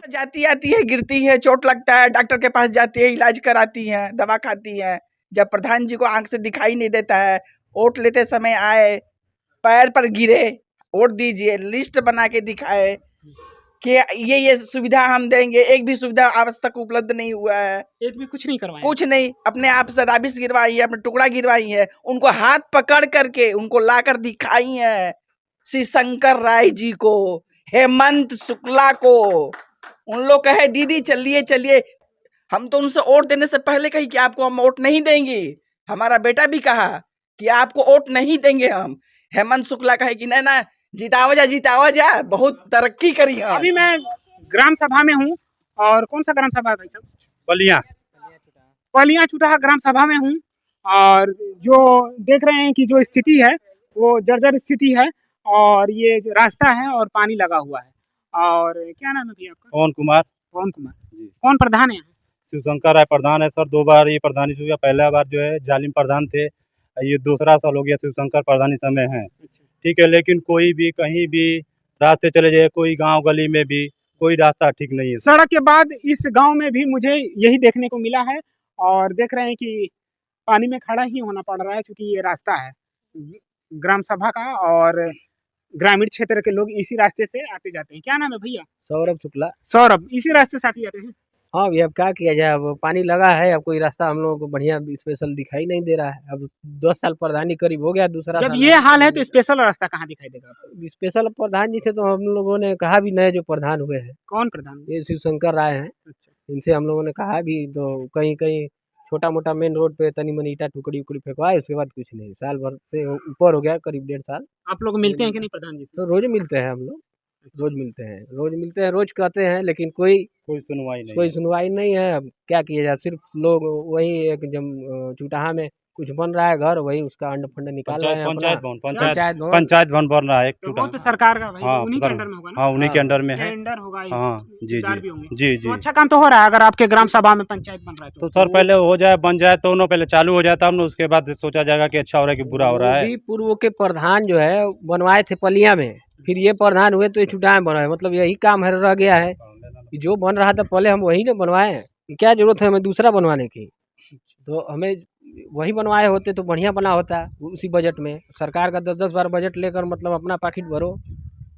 जाती आती है, गिरती है, चोट लगता है, डॉक्टर के पास जाती है, इलाज कराती है, दवा खाती है। जब प्रधान जी को आंख से दिखाई नहीं देता है, वोट लेते समय आए, पैर पर गिरे, वोट दीजिए, लिस्ट बना के दिखाए कि ये सुविधा हम देंगे, एक भी सुविधा आज तक उपलब्ध नहीं हुआ है। एक भी कुछ नहीं करवाया। कुछ नहीं, अपने आप से राबिश गिरवाई है, अपने टुकड़ा गिरवाई है, उनको हाथ पकड़ करके उनको लाकर दिखाई है। श्री शंकर राय जी को, हेमंत शुक्ला को, उन लोग कहे दीदी चलिए चलिए। हम तो उनसे वोट देने से पहले कही कि आपको हम वोट नहीं देंगे। हमारा बेटा भी कहा कि आपको वोट नहीं देंगे हम। हेमंत शुक्ला कहे कि ना जितावा जा, बहुत तरक्की करी हम। अभी मैं ग्राम सभा में हूँ। और कौन सा ग्राम सभा है भाई साहब? पलिया चुटाहा ग्राम सभा में हूँ। और जो देख रहे हैं कि जो स्थिति है वो जर्जर स्थिति है। और ये जो रास्ता है और पानी लगा हुआ है। और क्या नाम है भैया आपका? पवन कुमार। पवन कुमार जी। कौन प्रधान है? शिव शंकर राय प्रधान है सर। 2 बार ये प्रधानी हो गया। पहला बार जो है जालिम प्रधान थे, ये दूसरा साल हो गया शिव शंकर प्रधानी समय है। ठीक है, लेकिन कोई भी कहीं भी रास्ते चले जाए, कोई गांव गली में भी कोई रास्ता ठीक नहीं है। सड़क के बाद इस गांव में भी मुझे यही देखने को मिला है। और देख रहे हैं कि पानी में खड़ा ही होना पड़ रहा है, क्योंकि ये रास्ता है ग्राम सभा का और ग्रामीण क्षेत्र के लोग इसी रास्ते से आते जाते हैं। क्या नाम है भैया? सौरभ शुक्ला। सौरभ, इसी रास्ते से आते जाते हैं? हाँ भैया, अब क्या किया जाए, अब पानी लगा है, अब कोई रास्ता हम लोगों को बढ़िया स्पेशल दिखाई नहीं दे रहा है। अब 10 साल प्रधानी करीब हो गया, दूसरा जब ये हाल है तो स्पेशल रास्ता कहाँ दिखाई देगा? स्पेशल प्रधान जी से तो हम लोगों ने कहा भी, नए जो प्रधान हुए हैं। कौन प्रधान? ये शिव शंकर राय हैं। अच्छा। इनसे हम लोगों ने कहा भी, तो कहीं कहीं छोटा मोटा मेन रोड पे तनी मनी ईटा टुकड़ी उकड़ी फेंकवाए, उसके बाद कुछ नहीं। साल भर से ऊपर हो गया, करीब 1.5 साल। आप लोग मिलते हैं कि नहीं प्रधान जी से? तो रोज मिलते हैं हम लोग, रोज मिलते हैं, रोज कहते हैं, लेकिन कोई सुनवाई नहीं है। अब क्या किया जाए, सिर्फ लोग वही एक जब चुटाहा में कुछ बन रहा है घर, वही उसका अंड फंड निकाल रहे हैं। पंचायत भवन बन रहा है एक वो तो सरकार का भाई, उन्हीं के अंडर में होगा ना? हाँ, उन्हीं के अंडर में है। अंडर होगा। हाँ जी जी। तो अच्छा काम तो हो रहा है। अगर आपके ग्राम सभा में पंचायत बन रहा है तो सर पहले हो जाए, बन जाए तो ना, पहले चालू हो जाए तब ना, उसके बाद सोचा जाएगा कि अच्छा हो रहा है कि बुरा हो रहा है। पूर्व के प्रधान जो है बनवाए थे पलिया में, फिर ये प्रधान हुए तो ये चुटाहा में बना है। मतलब यही काम है, रह गया है। जो बन रहा था पहले हम वही ना बनवाए, क्या जरूरत है हमें दूसरा बनवाने की? तो हमें वही बनवाए होते तो बढ़िया बना होता उसी बजट में। सरकार का 10-10 बार बजट लेकर मतलब अपना पॉकेट भरो,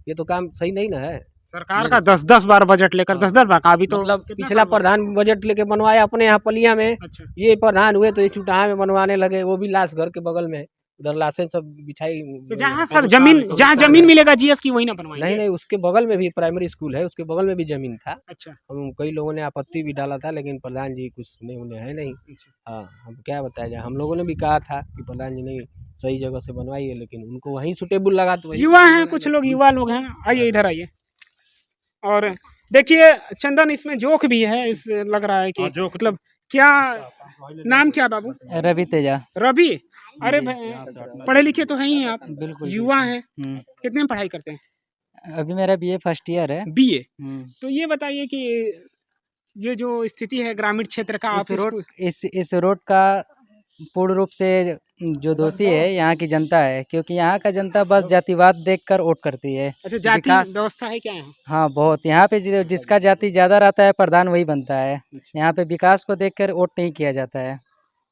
ये तो काम सही नहीं ना है। सरकार का 10-10 बार बजट लेकर 10-10 बार का, अभी तो मतलब पिछला प्रधान बजट लेके बनवाया अपने यहाँ पलिया में। अच्छा। ये प्रधान हुए तो ये चुटाहा में बनवाने लगे, वो भी लाश घर के बगल में, उधर लाशें सब बिछाई। तो जहाँ सर जहाँ जमीन मिलेगा जीएस की, वही ना बनवाएंगे? नहीं, उसके बगल में भी प्राइमरी स्कूल है, उसके बगल में भी जमीन था। अच्छा। हम कई लोगों ने आपत्ति भी डाला था, लेकिन प्रधान जी कुछ सुने उन्हें है नहीं। हाँ, हम क्या बताया जाए, हम लोगों ने भी कहा था कि प्रधान जी नहीं, सही जगह से बनवाइए, लेकिन उनको वहीं सुटेबल लगा। तो युवा हैं, कुछ लोग युवा लोग हैं। आइए इधर आइए। और देखिए चंदन, इसमें जोक भी है। इस लग रहा है कि मतलब क्या नाम क्या बाबू? रवि तेजा। रवि, अरे पढ़े लिखे तो हैं ही आप? बिल्कुल। युवा हैं। कितने में पढ़ाई करते हैं? अभी मेरा बीए फर्स्ट ईयर है। बीए। तो ये बताइए कि ये जो स्थिति है ग्रामीण क्षेत्र का, इस रोड का पूर्ण रूप से जो दोषी है यहाँ की जनता है, क्योंकि यहाँ का जनता बस जातिवाद देखकर वोट करती है। अच्छा, जाति व्यवस्था है क्या यहाँ? हाँ, बहुत। यहाँ पे जिसका जाति ज़्यादा रहता है प्रधान वही बनता है। यहाँ पे विकास को देखकर वोट नहीं किया जाता है।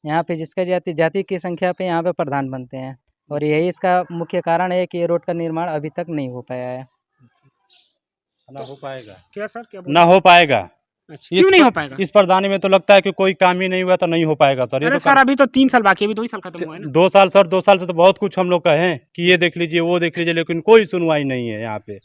यहाँ पे जिसका जाति की संख्या पे यहाँ पे प्रधान बनते हैं, और यही इसका मुख्य कारण है कि ये रोड का निर्माण अभी तक नहीं हो पाया है। ना हो पाएगा क्या सर? क्या ना हो पाएगा? अच्छा, क्यों नहीं हो पाएगा? इस प्रधानी में तो लगता है कि कोई काम ही नहीं हुआ तो नहीं हो पाएगा सर। ये तो सर अभी तो 3 साल बाकी है, अभी 2 ही साल खत्म हुआ है ना? 2 साल सर, 2 साल से तो बहुत कुछ हम लोग कहें कि ये देख लीजिए, वो देख लीजिए, लेकिन कोई सुनवाई नहीं है यहाँ पे।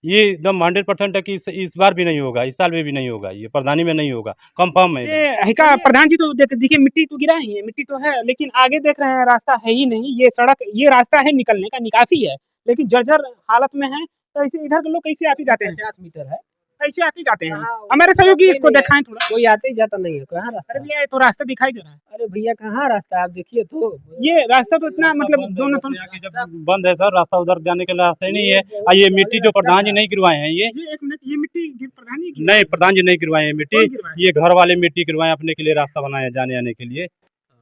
ये एकदम 100% है कि इस बार भी नहीं होगा, इस साल में भी नहीं होगा, ये प्रधानी में नहीं होगा, कंफर्म है। ये प्रधान जी तो देखिए मिट्टी तो गिरा ही है, मिट्टी तो है, लेकिन आगे देख रहे हैं रास्ता है ही नहीं। ये सड़क, ये रास्ता है निकलने का, निकासी है, लेकिन जर्जर हालत में है। तो ऐसे इधर के लोग कैसे आते जाते हैं? 50 मीटर है, कैसे आते जाते हैं? हमारे सहयोगी इसको दिखाएं थोड़ा। कोई आते ही जाता नहीं है। कहाँ रास्ता? अरे भैया, तो रास्ता दिखाई दे रहा है। अरे भैया कहाँ रास्ता है, आप देखिए तो। ये रास्ता तो इतना मतलब दोनों बंद है सर, रास्ता उधर जाने के लिए रास्ता ही नहीं है। ये मिट्टी जो प्रधान जी नहीं गिरवाए हैं, ये एक मिनट, ये मिट्टी प्रधान जी नहीं, प्रधान जी नहीं गिरवाए हैं मिट्टी, ये घर वाले मिट्टी गिरवाए अपने के लिए, रास्ता बनाया जाने आने के लिए,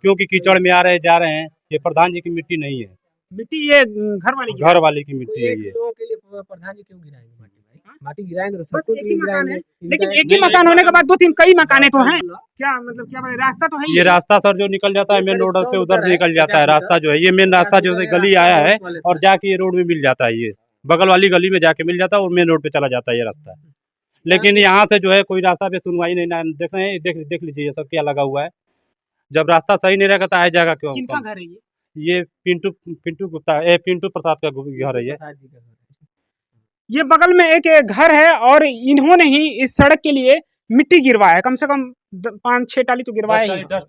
क्योंकि कीचड़ में आ रहे जा रहे हैं। ये प्रधान जी की मिट्टी नहीं है। मिट्टी ये घर वाली की घर वाले की तो मिट्टी है एक ये। लोगों के लिए प्रधान जी क्यों गिराएंगे माटी भाई? माटी गिराएंगे तो बस सबको एक के ही लिए मकान गिराएंगे। है, लेकिन एक ही मकान होने के बाद 2-3 कई मकाने तो हैं। क्या मतलब क्या रास्ता तो है ये रास्ता सर जो निकल जाता है मेन रोड पे उधर से निकल जाता है रास्ता जो है, ये मेन रास्ता जो है गली आया है और जाके ये रोड में मिल जाता है, ये बगल वाली गली में जाके मिल जाता है और मेन रोड पे चला जाता है ये रास्ता। लेकिन यहाँ से जो है कोई रास्ता पे सुनवाई नहीं, ना देख रहे हैं, देख लीजिए ये सब क्या लगा हुआ है। जब रास्ता सही नहीं रहेगा तो आ जाएगा क्यों? किनका घर है ये? ये पिंटू गुप्ता पिंटू प्रसाद का घर है ये। ये बगल में एक घर है और इन्होंने ही इस सड़क के लिए मिट्टी गिरवाया है, कम से कम 5-6 टाली तो गिरवाया ही, 10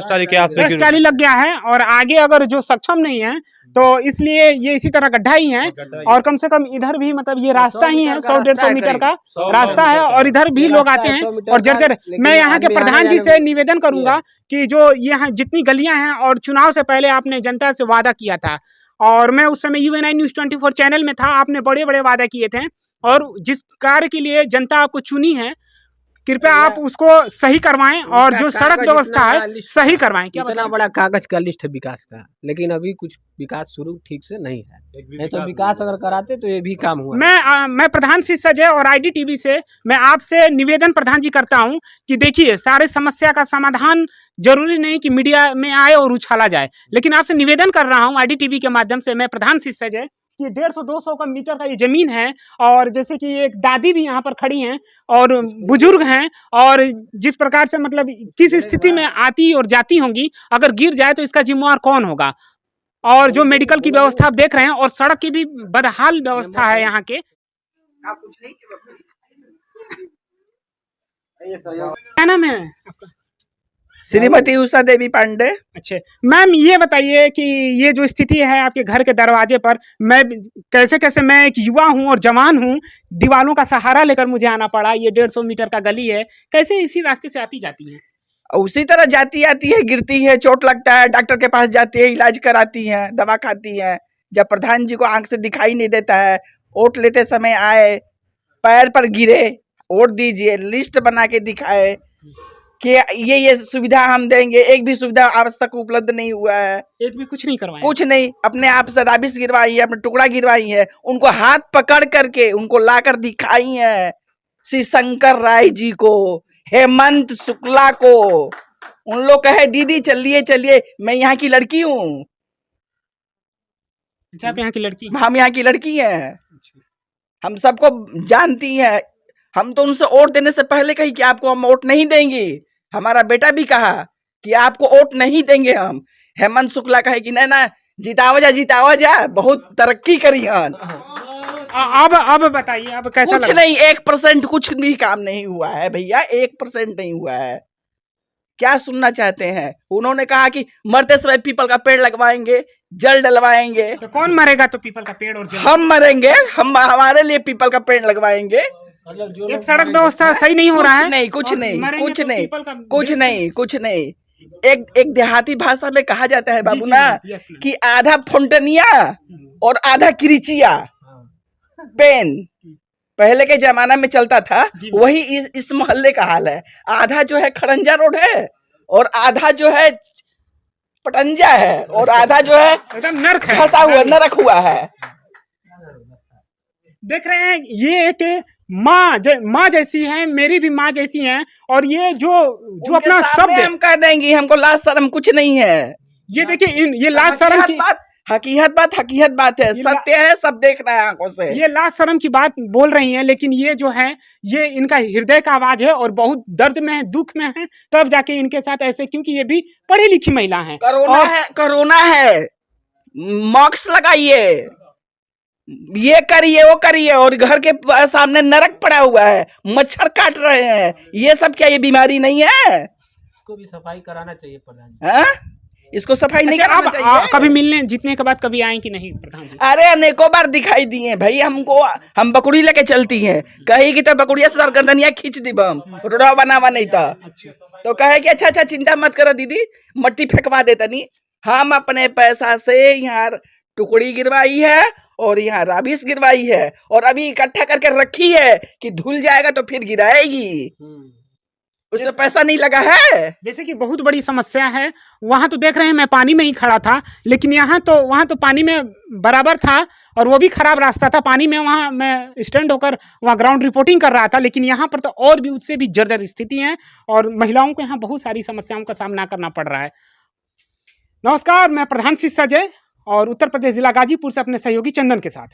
टाली के आसपास 10 टाली लग गया है। और आगे अगर जो सक्षम नहीं है तो इसलिए ये इसी तरह गड्ढा ही है। और कम से कम इधर भी मतलब ये रास्ता ही है 100-150 मीटर का रास्ता है और इधर भी लोग आते हैं और जर्जर। मैं यहाँ के प्रधान जी से निवेदन करूंगा कि जो यहाँ जितनी गलियां हैं और चुनाव से पहले आपने जनता से वादा किया था और मैं उस समय UNI न्यूज़ 24 चैनल में था, आपने बड़े बड़े वादा किए थे और जिस कार्य के लिए जनता आपको चुनी है कृपया आप उसको सही करवाएं और जो सड़क व्यवस्था है सही करवाएं। क्या इतना बड़ा कागज का लिस्ट है विकास का, लेकिन अभी कुछ विकास शुरू ठीक से नहीं है। नहीं तो विकास अगर कराते तो ये भी काम हुआ। मैं प्रधान श्री सजय और IDTV से मैं आपसे निवेदन प्रधान जी करता हूं कि देखिए सारे समस्या का समाधान जरूरी नहीं कि मीडिया में आए और उछाला जाए, लेकिन आपसे निवेदन कर रहा हूं IDTV के माध्यम से मैं प्रधान श्री सजय कि 150-200 का मीटर का ये जमीन है और जैसे कि एक दादी भी यहाँ पर खड़ी हैं और बुजुर्ग हैं और जिस प्रकार से मतलब किस स्थिति में आती और जाती होंगी, अगर गिर जाए तो इसका जिम्मेवार कौन होगा। और जो मेडिकल की व्यवस्था आप देख रहे हैं और सड़क की भी बदहाल व्यवस्था है यहाँ के। क्या नाम है आपका? श्रीमती उषा देवी पांडे। अच्छा मैम, ये बताइए कि ये जो स्थिति है आपके घर के दरवाजे पर, मैं कैसे मैं एक युवा हूँ और जवान हूँ, दीवारों का सहारा लेकर मुझे आना पड़ा। ये 150 मीटर का गली है, कैसे इसी रास्ते से आती जाती है? उसी तरह जाती आती है, गिरती है, चोट लगता है, डॉक्टर के पास जाती है, इलाज कराती है, दवा खाती है। जब प्रधान जी को आंख से दिखाई नहीं देता है, वोट लेते समय आए, पैर पर गिरे, वोट दीजिए, लिस्ट बना के दिखाए कि ये सुविधा हम देंगे, एक भी सुविधा आज तक उपलब्ध नहीं हुआ है। एक भी कुछ नहीं करवाया? कुछ नहीं। अपने आप से राबिस गिरवाई है, अपने टुकड़ा गिरवाई है, उनको हाथ पकड़ करके उनको लाकर दिखाई है श्री शंकर राय जी को, हेमंत शुक्ला को। उन लोग कहे दीदी चलिए चलिए, मैं यहाँ की लड़की हूँ। आप यहाँ की लड़की? हम यहाँ की लड़की हैं, हम सबको जानती हैं। हम तो उनसे वोट देने से पहले कही कि आपको हम वोट नहीं देंगे। हमारा बेटा भी कहा कि आपको वोट नहीं देंगे हम। हेमंत शुक्ला कहे कि ना जितावा जा, बहुत तरक्की करी हन। अब बताइए अब कैसा कुछ नहीं, 1% कुछ भी काम नहीं हुआ है भैया, 1% नहीं हुआ है। क्या सुनना चाहते हैं? उन्होंने कहा कि मरते समय पीपल का पेड़ लगवाएंगे, जल डलवाएंगे। तो कौन मरेगा तो पीपल का पेड़ और जल? हम मरेंगे, हम हमारे लिए पीपल का पेड़ लगवाएंगे। एक सड़क व्यवस्था सही नहीं हो रहा है? नहीं, कुछ नहीं। एक देहाती भाषा में कहा जाता है बाबू ना कि आधा फोंटनिया और आधा किरिचिया पेन पहले के जमाना में चलता था, वही इस मोहल्ले का हाल है। आधा जो है खड़ंजा रोड है और आधा जो है पटंजा है और आधा जो है एकदम नरक है, फंसा हुआ नरक हुआ है। देख रहे हैं ये एक माँ जैसी है, मेरी भी माँ जैसी है और ये जो अपना शब्द हम कह देंगे, हमको लाज शर्म कुछ नहीं है। ये देखिए ये लाज शर्म की हकीकत बात है, सत्य है, सब देख रहे हैं आंखों से। ये लाज शर्म की बात बोल रही हैं, लेकिन ये जो है ये इनका हृदय का आवाज है और बहुत दर्द में है, दुख में है, तब जाके इनके साथ ऐसे, क्योंकि ये भी पढ़ी लिखी महिला हैं। कोरोना है, मास्क लगाइए, ये करिए वो करिए और घर के सामने नरक पड़ा हुआ है, मच्छर काट रहे हैं। ये सब क्या ये बीमारी नहीं है? इसको भी सफाई कराना चाहिए प्रधान जी। हाँ? इसको सफाई नहीं कराना चाहिए? कभी मिलने जीतने के बाद कभी आए कि नहीं प्रधान जी? अरे अनेकों बार दिखाई दिए भाई हमको। हम बकड़ी लेके चलती हैं, कही कि तो बकड़िया से गर्दनिया खींच दी बम, रोडवा बनावा नहीं था। तो कहे कि अच्छा चिंता मत करो दीदी, मट्टी फेंकवा देता नहीं। हम अपने पैसा से यहाँ टुकड़ी गिरवाई है और यहाँ राबिस गिरवाई है और अभी इकट्ठा करके रखी है कि धुल जाएगा तो फिर गिराएगी। उसमें पैसा नहीं लगा है। जैसे कि बहुत बड़ी समस्या है, वहाँ तो देख रहे हैं मैं पानी में ही खड़ा था, लेकिन वहाँ तो पानी में बराबर था और वो भी खराब रास्ता था पानी में। वहाँ मैं स्टैंड होकर वहाँ ग्राउंड रिपोर्टिंग कर रहा था, लेकिन यहाँ पर तो और भी उससे भी जर्जर स्थिति है और महिलाओं को यहाँ बहुत सारी समस्याओं का सामना करना पड़ रहा है। नमस्कार, मैं प्रधान शिष्य अजय और उत्तर प्रदेश जिला गाजीपुर से अपने सहयोगी चंदन के साथ।